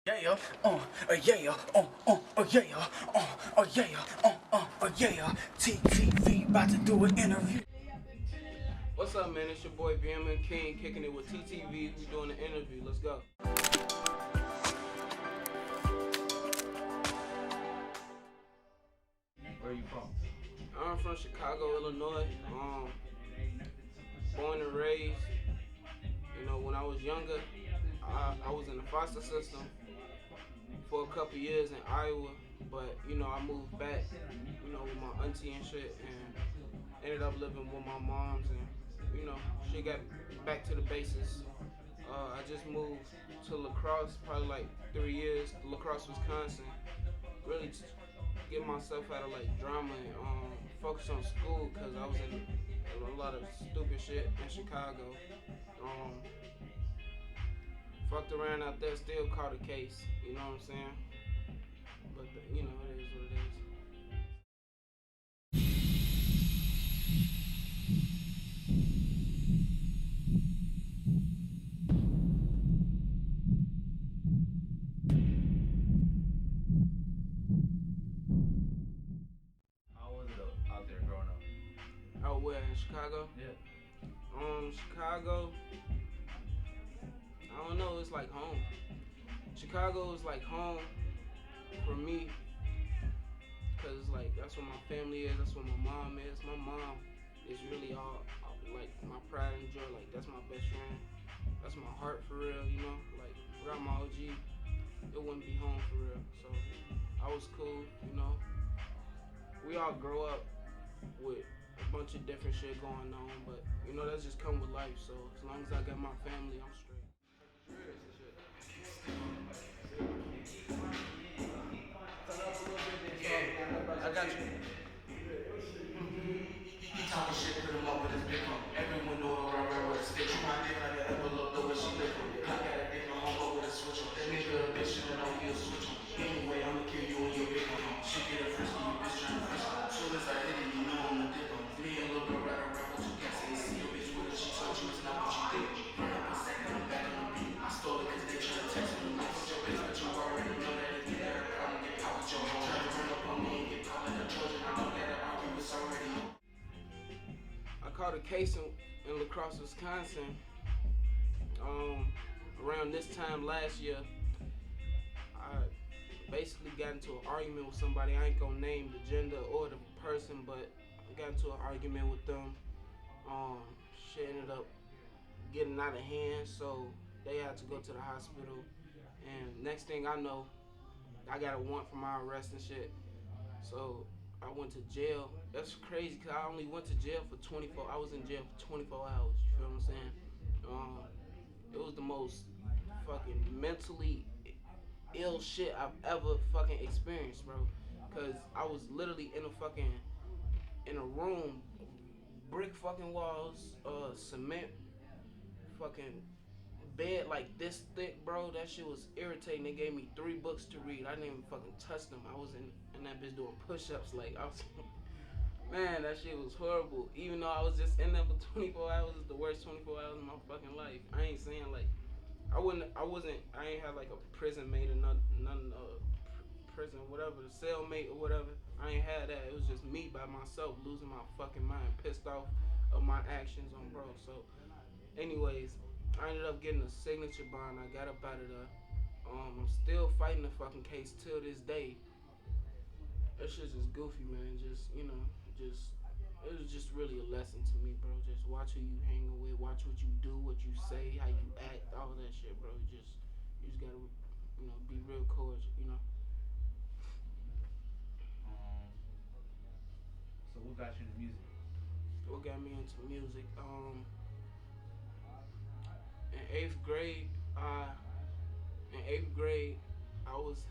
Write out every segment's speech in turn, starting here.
Yeah, yeah, yeah. TeeTv about to do an interview. What's up, man? It's your boy VMM King kicking it with TeeTv. We doing an interview. Let's go. Where are you from? I'm from Chicago, Illinois. Born and raised. You know, when I was younger, I was in the foster system for a couple years in Iowa, but you know, I moved back, you know, with my auntie and shit, and ended up living with my moms, and you know, she got back to the basics. I just moved to La Crosse, probably like 3 years, La Crosse, Wisconsin. Really get myself out of like drama and focus on school because I was in a lot of stupid shit in Chicago. Fucked around out there, still caught a case. You know what I'm saying? But you know, it is what it is. How was it out there growing up? Out where in Chicago? Yeah. Chicago. I don't know. It's like home. Chicago is like home for me, cause like that's where my family is. That's where my mom is. My mom is really all like my pride and joy. Like that's my best friend. That's my heart for real. You know, like without my OG, it wouldn't be home for real. So I was cool. You know, we all grow up with a bunch of different shit going on, but you know that's just come with life. So as long as I got my family, I'm straight. I got you. He talking shit, put him up with his big one. Everyone know her around with a stick. You might think like an envelope, the way she lick him. I got a dick, my homeboy with a switch on. That nigga a bitch, and I know he'll switch on. Anyway, I'ma kill you and your big one. She get a frisky, you bitch trying to frisk on. Soon as I hit it, you know I'm the dick on. Me and Lil Bro ride around with 2 cats. Ain't see a bitch with her, she told you it's not what you did. Run up a second, I'm back on the beat. I stole it cause they try to text me. I put your bitch, but you already know that if you let her problem, get caught with your hoe. Try to run up on me and get caught like a Trojan. I know that I argue, it's already on. I caught a case in La Crosse, Wisconsin. Around this time last year, I basically got into an argument with somebody. I ain't gonna name the gender or the person, but I got into an argument with them. Shit ended up getting out of hand, so they had to go to the hospital. And next thing I know, I got a warrant for my arrest and shit. So I went to jail. That's crazy because I only went to jail for 24. I was in jail for 24 hours. You feel what I'm saying? It was the most fucking mentally ill shit I've ever fucking experienced, bro. Cause I was literally in a room, brick fucking walls, cement, fucking bed like this thick, bro. That shit was irritating. They gave me 3 books to read. I didn't even fucking touch them. I was in that bitch doing push-ups. Like I was, man, that shit was horrible. Even though I was just in there for 24 hours, it's the worst 24 hours of my fucking life. I ain't saying like I ain't had like a prison mate or none prison, whatever, the cellmate or whatever. I ain't had that. It was just me by myself, losing my fucking mind, pissed off of my actions on bro. So, anyways, I ended up getting a signature bond. I got up out of there. I'm still fighting the fucking case till this day. That shit's just goofy, man. Just, you know, just it was just really a lesson to me, bro. Just watch who you hanging with, watch what you do, what you say, how you act, all that shit, bro. You just gotta, you know, be real cordial, you know. Um, so what got you into music? What got me into music? In eighth grade, uh, in eighth grade, I was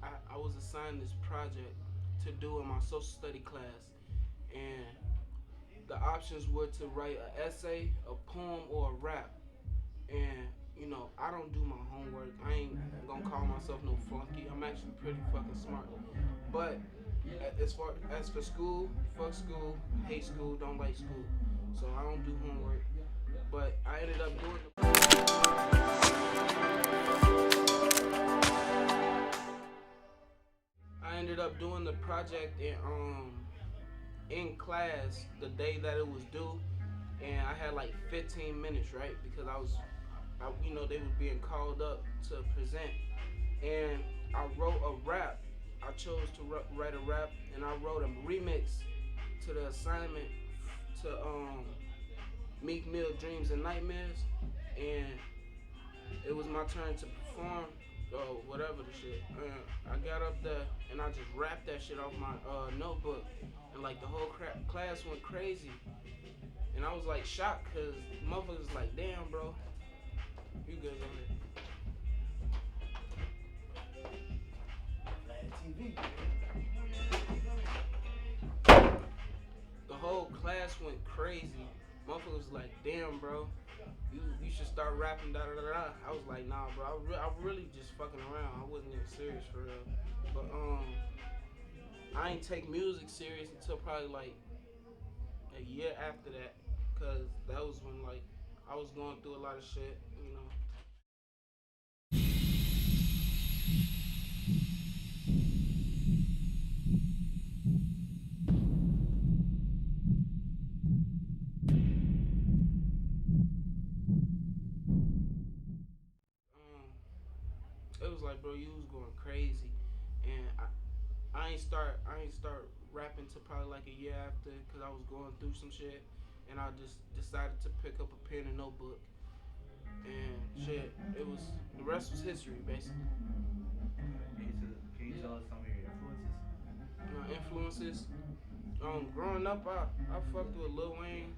I was assigned this project to do in my social study class, and the options were to write an essay, a poem, or a rap. And you know, I don't do my homework. I ain't gonna call myself no flunky. I'm actually pretty fucking smart. But as for school, fuck school, hate school, don't like school. So I don't do homework. But I ended up doing the ended up doing the project in class the day that it was due, and I had like 15 minutes, right? Because they was being called up to present, and I wrote a rap. I chose to write a rap, and I wrote a remix to the assignment to Meek Mill Dreams and Nightmares, and it was my turn to perform or whatever the shit. I got up there and I just rapped that shit off my notebook, and like the whole class went crazy, and I was like shocked because motherfuckers was like, "Damn, bro, you good on it." TV. The whole class went crazy. Motherfuckers was like, "Damn, bro, you should start rapping." Da da da da. I was like, "Nah, bro, I really just fucking around. I wasn't even serious for real." But I ain't take music serious until probably like a year after that, cause that was when like I was going through a lot of shit, you know. It was like, bro, you was going crazy, and I ain't start rapping till probably like a year after, cause I was going through some shit, and I just decided to pick up a pen and notebook, and shit, it was the rest was history basically. Can you tell us some of your influences? My influences, growing up, I fucked with Lil Wayne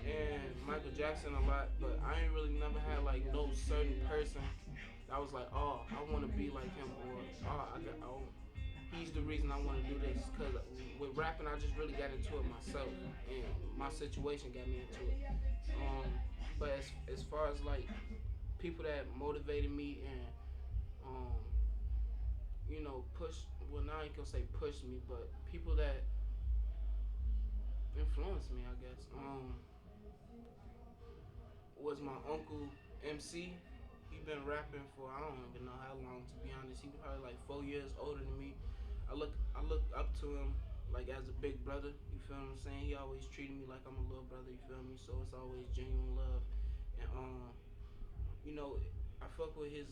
and Michael Jackson a lot, but I ain't really never had like no certain person. I was like, oh, I want to be like him, or he's the reason I want to do this. Cause with rapping, I just really got into it myself, and my situation got me into it. But as far as like people that motivated me and um, push. Well, now I ain't gonna say push me, but people that influenced me, I guess. Was my uncle MC. He been rapping for I don't even know how long, to be honest. He probably like 4 years older than me. I look up to him like as a big brother. You feel what I'm saying? He always treated me like I'm a little brother. You feel me? So it's always genuine love. And you know, I fuck with his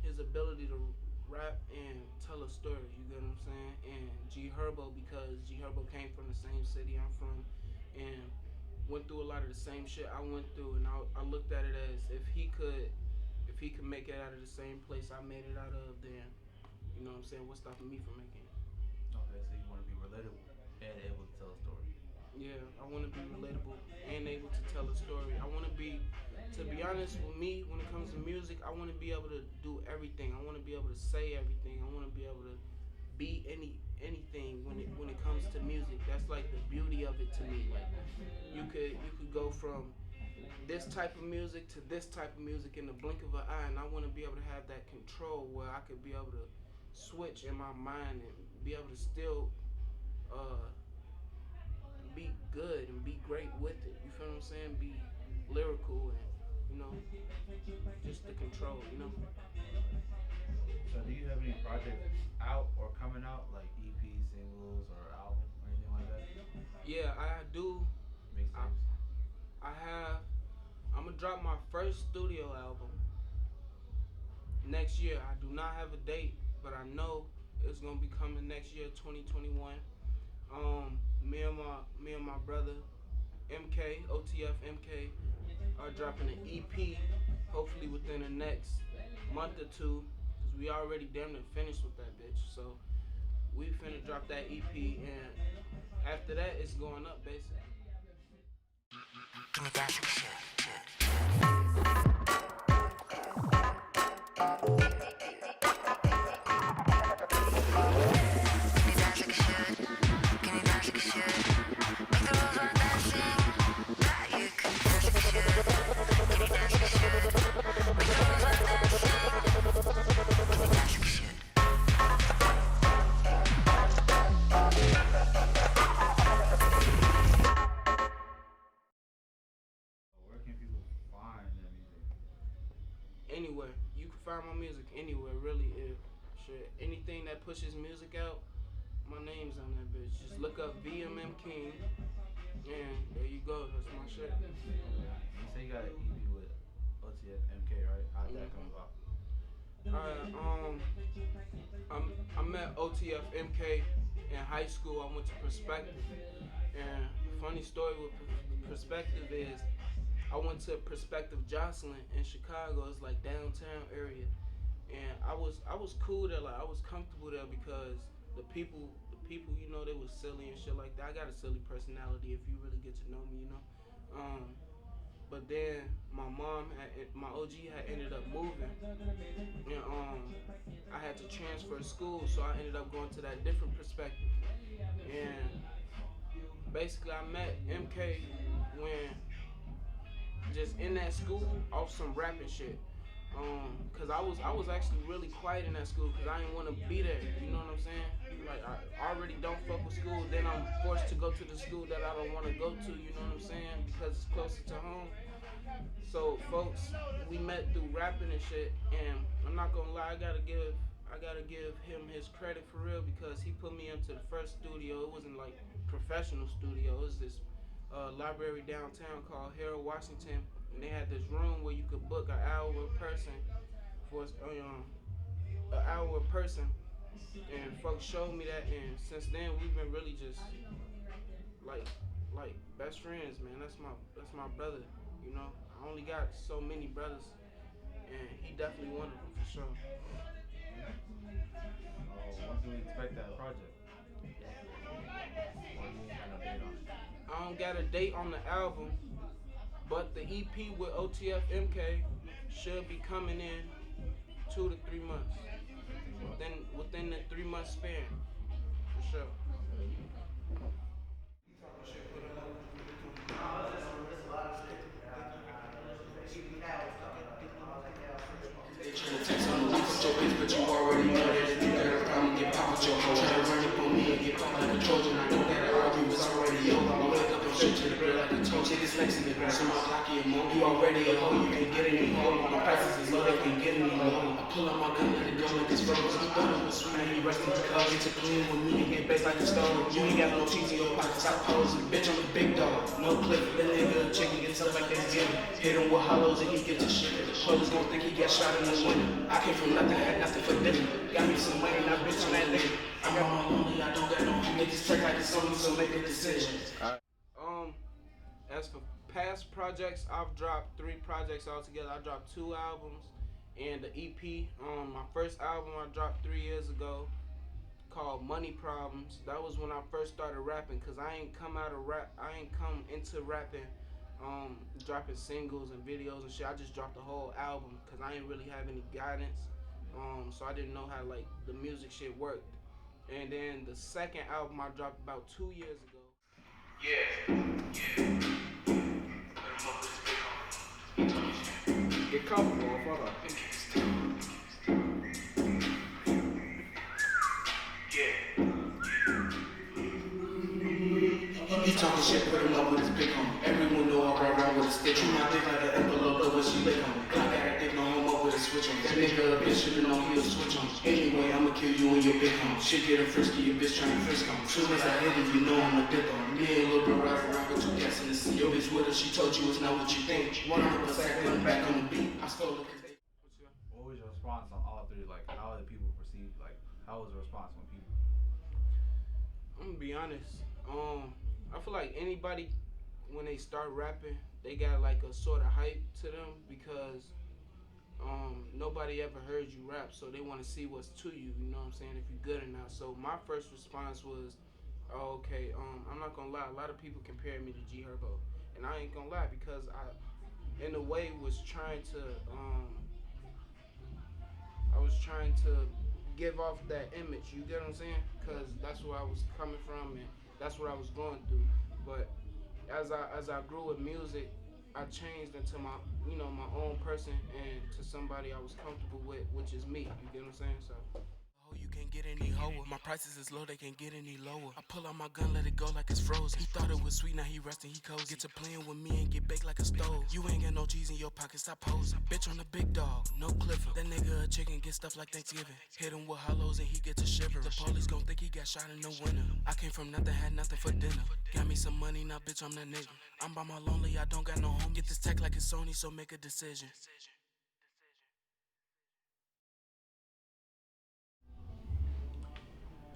his ability to rap and tell a story. You get what I'm saying? And G Herbo, because G Herbo came from the same city I'm from, and went through a lot of the same shit I went through, and I looked at it as if he could make it out of the same place I made it out of, then you know what I'm saying, what's stopping me from making it? Okay, so you want to be relatable and able to tell a story. Yeah, I want to be relatable and able to tell a story. To be honest with me, when it comes to music, I want to be able to do everything. I want to be able to say everything. I want to be able to be anything when it comes to music. That's like the beauty of it to me. Like you could go from this type of music to this type of music in the blink of an eye, and I want to be able to have that control where I could be able to switch in my mind and be able to still uh, be good and be great with it. You feel what I'm saying? Be lyrical and just the control. So do you have any projects out or coming out, like EP, singles, or album, or anything like that? Yeah, I do. I, Mixtapes? I have. I'm gonna drop my first studio album next year. I do not have a date, but I know it's gonna be coming next year, 2021. Me and my brother MK, OTF MK, are dropping an EP, hopefully within the next month or two, cause we already damn near finished with that bitch. So we finna drop that EP, and after that, it's going up basically. Where can people find that music? Anywhere you can find my music, anywhere really. shit, anything that pushes music out, my name's on that bitch. Just look up VMM King, and there you go. That's my shit. You say you got an EP with OTF MK, right? How'd that come about? I met OTF MK in high school. I went to Perspective, and funny story with Perspective is I went to Perspective Jocelyn in Chicago. It's like downtown area, and I was cool there. Like I was comfortable there because the people they was silly and shit like that. I got a silly personality if you really get to know me. But then my OG had ended up moving, and I had to transfer school, so I ended up going to that different Perspective. And basically, I met MK when just in that school off some rapping shit. Cause I was actually really quiet in that school because I didn't want to be there. You know what I'm saying? Like I already don't fuck with school. Then I'm forced to go to the school that I don't want to go to. You know what I'm saying? Because it's closer to home. So folks, we met through rapping and shit. And I'm not gonna lie, I gotta give him his credit for real because he put me into the first studio. It wasn't like professional studio. It was this library downtown called Harold Washington, and they had this room where you could book an hour a person for an hour a person. And folks showed me that, and since then we've been really just like like best friends, man. That's my brother. You know, I only got so many brothers, and he definitely one of them for sure. Oh, when do we expect that project? Or you ain't got no date on it? I don't got a date on the album, but the EP with OTF MK should be coming in 2 to 3 months. 2 3 months? Within the 3 month span, for sure. They tryna text on the week with your bitch, but you already know that if you got a problem, get popped with your hoe. Tryna run up on me and get caught like a Trojan. I know that I argue was already over. I wake up and straight to the grill like a toast. Niggas flexing the grass on my blocky and more. You already a hoe, you can't get any more. My prices is low, they can't get any more. I pull out my gun, let it go like it's froze. I thought it was sweet, now he resting because get to clean with me and get based like a stone. You ain't got no cheese in your pocket, stop posing. Bitch, I'm a big dog, no clip. That nigga chicken gets up like Thanksgiving. Hit him with hollows and he gets to shit. Police gon' think he got shot in the window. I came from nothing, had nothing for dinner. Got me some money, now bitch on that nigga. I'm on my lonely, I don't got no niggas check like it's on me, so make a decision. As for past projects, I've dropped 3 projects altogether. I dropped 2 albums and the EP. My first album I dropped 3 years ago called Money Problems. That was when I first started rapping, cause I ain't come into rapping dropping singles and videos and shit. I just dropped the whole album because I ain't really have any guidance. So I didn't know how like the music shit worked. And then the second album I dropped about 2 years ago. Yeah, yeah. Put him up with his big homie. Get comfortable, brother. Yeah. He talking shit, put him up with his big homie. Everyone know I ride around with a stick. Treat my dick like an envelope, though when she lick on me. Glock got a dick, no homo with a switch on. That nigga a bitch should've known he'll switch on. Anyway, I'ma kill you and your big homie. Shit get her frisky, your bitch tryna frisk on. Soon as I hit it, you know I'ma dip on. Me and lil' bro ride around with 2 cats in the seat. Your bitch with her, she told you it's not what you think. 100% put back on the beat. I stole it cause they. What was your response on all 3? Like, how did people perceive? Like, how was the response when people? I'm gonna be honest. I feel like anybody when they start rapping, they got like a sort of hype to them because nobody ever heard you rap, so they want to see what's to you. You know what I'm saying? If you're good or not. So my first response was, oh, okay. I'm not gonna lie. A lot of people compare me to G Herbo, and I ain't gonna lie because I, in a way, was trying to I was trying to give off that image. You get what I'm saying? Because that's where I was coming from and that's what I was going through. But as I grew with music, I changed into my my own person and to somebody I was comfortable with, which is me. You get what I'm saying? So. You can't get any lower. My prices is low, they can't get any lower. I pull out my gun, let it go like it's frozen. He thought it was sweet, now he resting, he cozy. Get to playing with me and get baked like a stove. You ain't got no G's in your pocket, stop posing. Bitch on the big dog, no cliffer. That nigga a chicken, get stuff like Thanksgiving. Hit him with hollows and he gets a shiver. The police gon' think he got shot in the winter. I came from nothing, had nothing for dinner. Got me some money, now bitch I'm that nigga. I'm by my lonely, I don't got no home. Get this tech like it's Sony, so make a decision.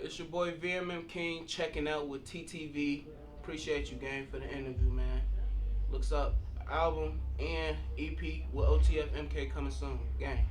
It's your boy VMM King checking out with TeeTv. Appreciate you, gang, for the interview, man. Looks up album and EP with OTF MK coming soon, gang.